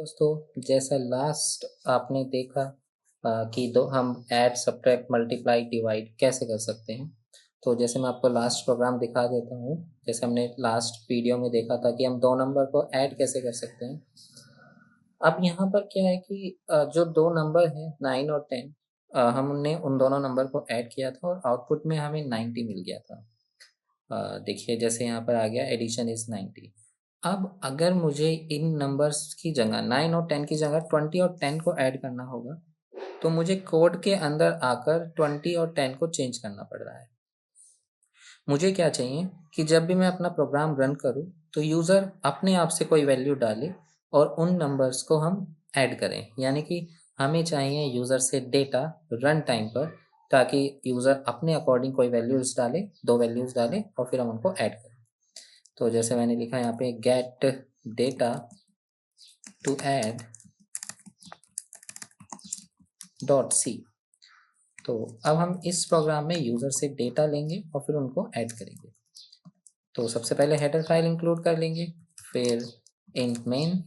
दोस्तों, जैसा लास्ट आपने देखा कि दो हम ऐड सब्ट्रैक्ट मल्टीप्लाई डिवाइड कैसे कर सकते हैं। तो जैसे मैं आपको लास्ट प्रोग्राम दिखा देता हूँ। जैसे हमने लास्ट वीडियो में देखा था कि हम दो नंबर को ऐड कैसे कर सकते हैं। अब यहाँ पर क्या है कि जो दो नंबर हैं 9 और 10, हमने उन दोनों नंबर को ऐड किया था और आउटपुट में हमें 90 मिल गया था। देखिए जैसे यहाँ पर आ गया एडिशन इज 90। अब अगर मुझे इन नंबर्स की जगह 9 और 10 की जगह 20 और 10 को ऐड करना होगा, तो मुझे कोड के अंदर आकर 20 और 10 को चेंज करना पड़ रहा है। मुझे क्या चाहिए कि जब भी मैं अपना प्रोग्राम रन करूँ तो यूज़र अपने आप से कोई वैल्यू डाले और उन नंबर्स को हम ऐड करें। यानी कि हमें चाहिए यूज़र से डेटा रन टाइम पर, ताकि यूज़र अपने अकॉर्डिंग कोई वैल्यूज़ डाले, 2 वैल्यूज़ डाले और फिर हम उनको ऐड करें। तो जैसे मैंने लिखा यहाँ पे get data to add dot c. तो अब हम इस प्रोग्राम में यूज़र से डेटा लेंगे और फिर उनको ऐड करेंगे। तो सबसे पहले हेडर फाइल इंक्लूड कर लेंगे, फिर इंट मेन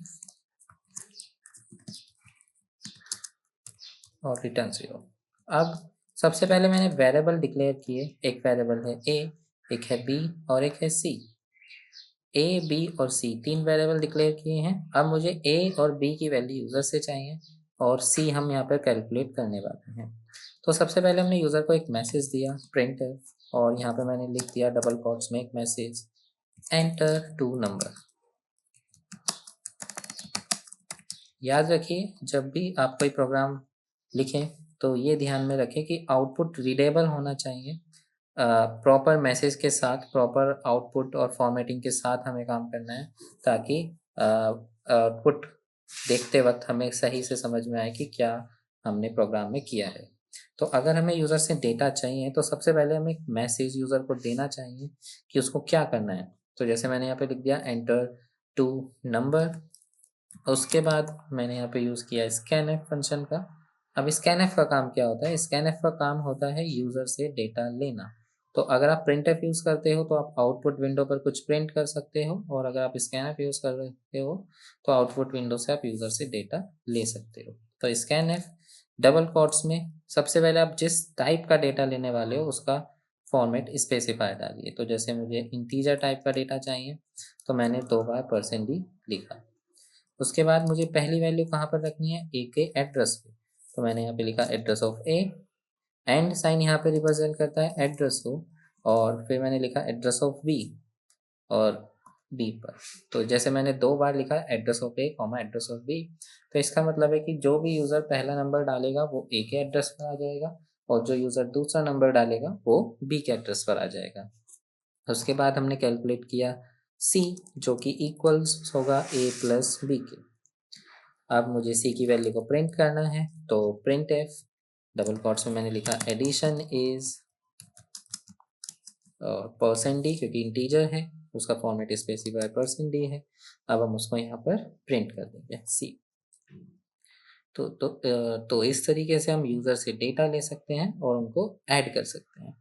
और रिटर्न 0। अब सबसे पहले मैंने वेरिएबल डिक्लेयर किए। एक वेरिएबल है ए, एक है बी और एक है सी। ए, बी और सी 3 वेरिएबल डिक्लेयर किए हैं। अब मुझे ए और बी की वैल्यू यूज़र से चाहिए और सी हम यहाँ पर कैलकुलेट करने वाले हैं। तो सबसे पहले हमने यूज़र को एक मैसेज दिया प्रिंट, और यहाँ पे मैंने लिख दिया डबल कोट्स में एक मैसेज, एंटर 2 नंबर। याद रखिए जब भी आप कोई प्रोग्राम लिखें तो ये ध्यान में रखें कि आउटपुट रीडेबल होना चाहिए। प्रॉपर मैसेज के साथ, प्रॉपर आउटपुट और फॉर्मेटिंग के साथ हमें काम करना है, ताकि आउटपुट देखते वक्त हमें सही से समझ में आए कि क्या हमने प्रोग्राम में किया है। तो अगर हमें यूज़र से डेटा चाहिए तो सबसे पहले हमें एक मैसेज यूज़र को देना चाहिए कि उसको क्या करना है। तो जैसे मैंने यहाँ पे लिख दिया एंटर 2 नंबर। उसके बाद मैंने यहाँ पे यूज़ किया स्कैनएफ फंक्शन का। अब स्कैनएफ का काम क्या होता है? स्कैनएफ का काम होता है यूज़र से डेटा लेना। तो अगर आप प्रिंटएफ यूज़ करते हो तो आप आउटपुट विंडो पर कुछ प्रिंट कर सकते हो, और अगर आप स्कैनएफ यूज़ कर रहे हो तो आउटपुट विंडो से आप यूज़र से डेटा ले सकते हो। तो स्कैनएफ डबल कोट्स में सबसे पहले आप जिस टाइप का डेटा लेने वाले हो उसका फॉर्मेट स्पेसिफाई डालिए। तो जैसे मुझे इंटीजर टाइप का डेटा चाहिए तो मैंने 2 बार %d लिखा। उसके बाद मुझे पहली वैल्यू कहाँ पर रखनी है? ए के एड्रेस पे। तो मैंने यहाँ पे लिखा address of a, and sign यहाँ पे रिप्रेजेंट करता है एड्रेस को, और फिर मैंने लिखा एड्रेस ऑफ बी और बी पर। तो जैसे मैंने 2 बार लिखा address of a comma address of b, तो इसका मतलब है कि जो भी यूज़र पहला नंबर डालेगा वो ए के एड्रेस पर आ जाएगा, और जो यूज़र दूसरा नंबर डालेगा वो बी के एड्रेस पर आ जाएगा। उसके बाद हमने कैलकुलेट किया सी, जो कि इक्वल्स होगा ए प्लस बी के। अब मुझे सी की वैल्यू को प्रिंट करना है, तो प्रिंट एफ डबल कोट्स में मैंने लिखा एडिशन इज %d, क्योंकि इंटीजर है उसका फॉर्मेट स्पेसिफाई %d है। अब हम उसको यहाँ पर प्रिंट कर देंगे सी। तो इस तरीके से हम यूज़र से डेटा ले सकते हैं और उनको ऐड कर सकते हैं।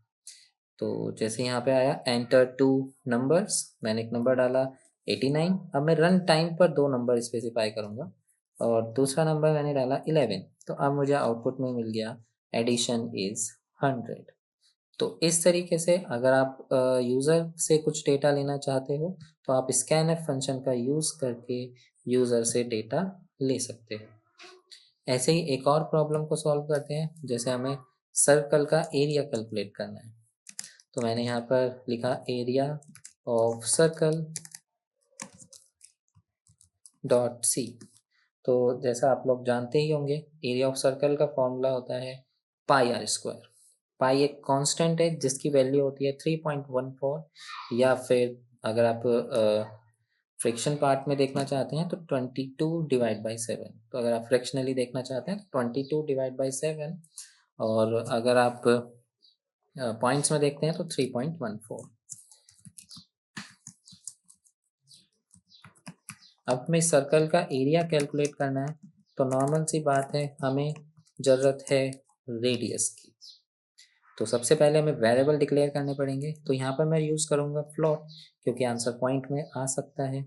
तो जैसे यहाँ पे आया एंटर 2 नंबर्स, मैंने एक नंबर डाला 89। अब मैं रन टाइम पर 2 नंबर स्पेसिफाई करूँगा और दूसरा नंबर मैंने डाला 11। तो अब मुझे आउटपुट में मिल गया एडिशन इज़ 100। तो इस तरीके से अगर आप यूज़र से कुछ डेटा लेना चाहते हो तो आप स्कैनएफ फंक्शन का यूज़ करके यूज़र से डेटा ले सकते हो। ऐसे ही एक और प्रॉब्लम को सॉल्व करते हैं। जैसे हमें सर्कल का एरिया कैलकुलेट करना है, तो मैंने यहाँ पर लिखा area of circle dot c. तो जैसा आप लोग जानते ही होंगे, एरिया ऑफ सर्कल का फॉर्मूला होता है पाई आर स्क्वायर। पाई एक कांस्टेंट है जिसकी वैल्यू होती है 3.14, या फिर अगर आप फ्रैक्शन पार्ट में देखना चाहते हैं तो 22/7। तो अगर आप फ्रैक्शनली देखना चाहते हैं तो 22/7, और अगर आप पॉइंट्स में देखते हैं तो 3.14। अब हमें सर्कल का एरिया कैलकुलेट करना है, तो नॉर्मल सी बात है, हमें ज़रूरत है रेडियस की। तो सबसे पहले हमें वेरिएबल डिक्लेयर करने पड़ेंगे। तो यहाँ पर मैं यूज़ करूँगा फ्लोट, क्योंकि आंसर पॉइंट में आ सकता है।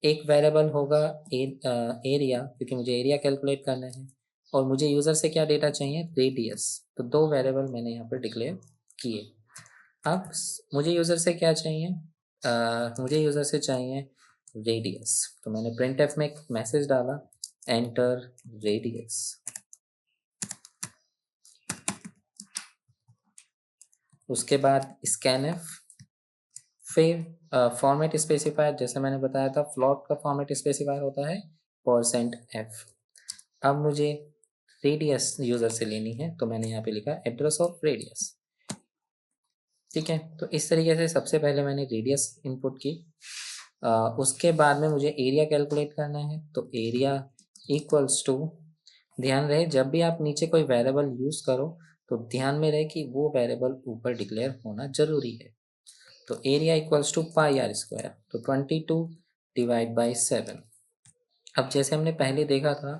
एक वेरिएबल होगा एरिया, क्योंकि मुझे एरिया कैलकुलेट करना है, और मुझे यूज़र से क्या डेटा चाहिए, रेडियस। तो 2 वेरिएबल मैंने यहाँ पर डिक्लेयर किए। अब मुझे यूज़र से क्या चाहिए, मुझे यूज़र से चाहिए रेडियस। तो मैंने printf में एक मैसेज डाला, एंटर रेडियस। उसके बाद scanf, फिर फॉर्मेट स्पेसिफायर, जैसे मैंने बताया था फ्लोट का फॉर्मेट स्पेसिफायर होता है %f। अब मुझे रेडियस यूज़र से लेनी है, तो मैंने यहाँ पे लिखा एड्रेस ऑफ रेडियस। ठीक है, तो इस तरीके से सबसे पहले मैंने रेडियस इनपुट की। उसके बाद में मुझे एरिया कैलकुलेट करना है, तो एरिया इक्वल्स टू, ध्यान रहे जब भी आप नीचे कोई वेरिएबल यूज़ करो तो ध्यान में रहे कि वो वेरिएबल ऊपर डिक्लेयर होना जरूरी है। तो area equals to pi r square, तो 22 डिवाइड बाई 7। अब जैसे हमने पहले देखा था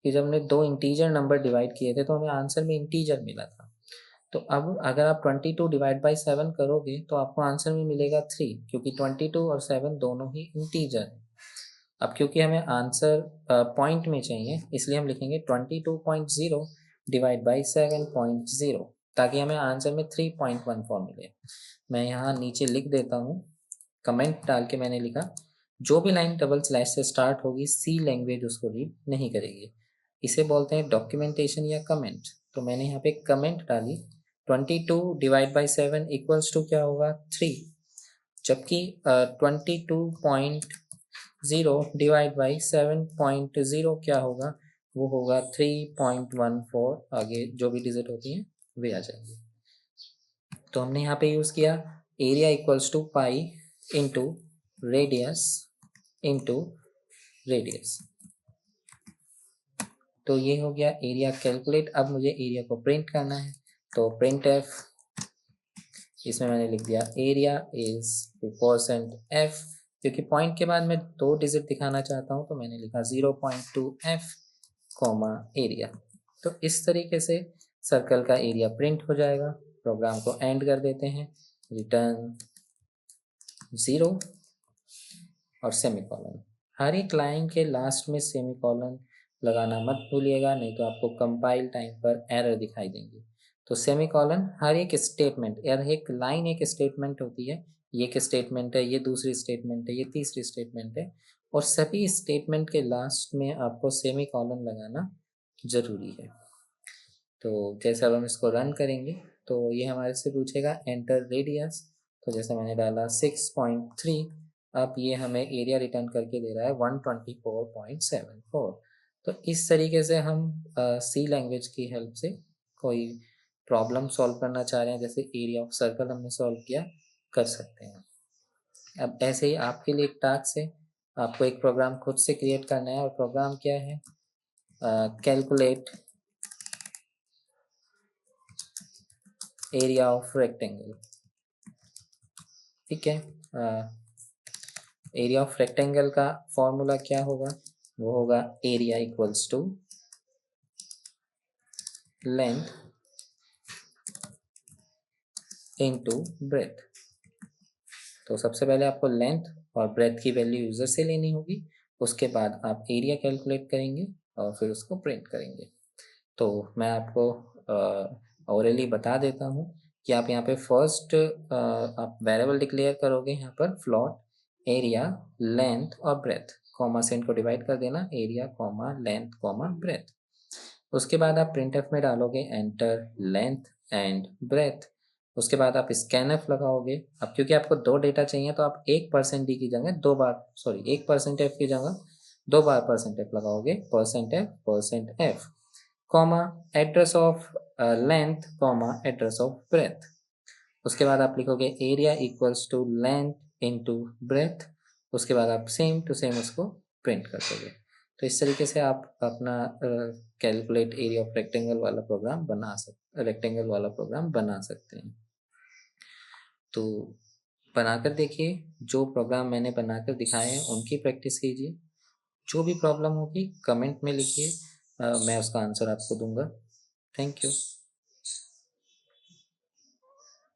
कि जब हमने 2 इंटीजर नंबर डिवाइड किए थे तो हमें आंसर में इंटीजर मिला था। तो अब अगर आप 22 डिवाइड बाई 7 करोगे तो आपको आंसर में मिलेगा 3, क्योंकि 22 और 7 दोनों ही इंटीजर हैं। अब क्योंकि हमें आंसर पॉइंट में चाहिए, इसलिए हम लिखेंगे 22.0 डिवाइड बाई 7.0, ताकि हमें आंसर में 3.14 मिले। मैं यहाँ नीचे लिख देता हूँ, कमेंट डाल के मैंने लिखा, जो भी लाइन डबल स्लैश से स्टार्ट होगी सी लैंग्वेज उसको रीड नहीं करेगी, इसे बोलते हैं डॉक्यूमेंटेशन या कमेंट। तो मैंने यहाँ पे कमेंट डाली, 22 डिवाइड बाई 7 इक्वल्स टू क्या होगा, 3, जबकि 22.0 डिवाइड बाई 7.0 क्या होगा, वो होगा 3.14। आगे जो भी डिजिट होती हैं वे आ जाएंगे। तो हमने यहाँ पे यूज़ किया area equals to pi into radius into radius. तो ये हो गया एरिया कैलकुलेट। अब मुझे एरिया को प्रिंट करना है, तो प्रिंट एफ, इसमें मैंने लिख दिया एरिया इज %f, क्योंकि पॉइंट के बाद मैं 2 डिजिट दिखाना चाहता हूँ, तो मैंने लिखा 0.2f कॉमा एरिया। तो इस तरीके से सर्कल का एरिया प्रिंट हो जाएगा। प्रोग्राम को एंड कर देते हैं, रिटर्न 0 और सेमीकोलन। हर एक लाइन के लास्ट में सेमीकोलन लगाना मत भूलिएगा, नहीं तो आपको कंपाइल टाइम पर एरर दिखाई देंगी। तो सेमीकोलन हर एक स्टेटमेंट, हर एक लाइन एक स्टेटमेंट होती है, ये एक स्टेटमेंट है, ये दूसरी स्टेटमेंट है, ये तीसरी स्टेटमेंट है, और सभी स्टेटमेंट के लास्ट में आपको सेमीकोलन लगाना जरूरी है। तो जैसे अब हम इसको रन करेंगे तो ये हमारे से पूछेगा एंटर रेडियस, तो जैसे मैंने डाला 6.3, अब ये हमें एरिया रिटर्न करके दे रहा है 124.74। तो इस तरीके से हम सी लैंग्वेज की हेल्प से कोई प्रॉब्लम सॉल्व करना चाह रहे हैं, जैसे एरिया ऑफ सर्कल हमने सॉल्व किया, कर सकते हैं। अब ऐसे ही आपके लिए एक टास्क है, आपको एक प्रोग्राम खुद से क्रिएट करना है, और प्रोग्राम क्या है, कैलकुलेट एरिया ऑफ रेक्टेंगल। ठीक है, एरिया ऑफ रेक्टेंगल का फॉर्मूला क्या होगा, वो होगा area equals to length into breadth. तो सबसे पहले आपको लेंथ और ब्रेथ की वैल्यू यूजर से लेनी होगी, उसके बाद आप एरिया कैलकुलेट करेंगे और फिर उसको प्रिंट करेंगे। तो मैं आपको ओरली बता देता हूँ कि आप यहाँ पे फर्स्ट आप वेरिएबल डिक्लेयर करोगे, यहाँ पर फ्लोट एरिया लेंथ और ब्रेथ, कॉमा से इनको डिवाइड कर देना, area comma length comma breadth. उसके बाद आप प्रिंटफ में डालोगे एंटर लेंथ एंड ब्रेथ। उसके बाद आप स्कैनफ लगाओगे। अब क्योंकि आपको 2 डेटा चाहिए तो आप 1% की जगह 2 बार, सॉरी 1%f की जगह 2 बार %f लगाओगे, %f comma address of length comma address of breadth. उसके बाद आप लिखोगे area equals to length into breadth. उसके बाद आप सेम टू सेम उसको प्रिंट कर दोगे। तो इस तरीके से आप अपना कैलकुलेट एरिया ऑफ रेक्टेंगल वाला प्रोग्राम बना सकते हैं। तो बनाकर देखिए, जो प्रोग्राम मैंने बनाकर दिखाए हैं उनकी प्रैक्टिस कीजिए। जो भी प्रॉब्लम होगी कमेंट में लिखिए, मैं उसका आंसर आपको दूंगा। Thank you.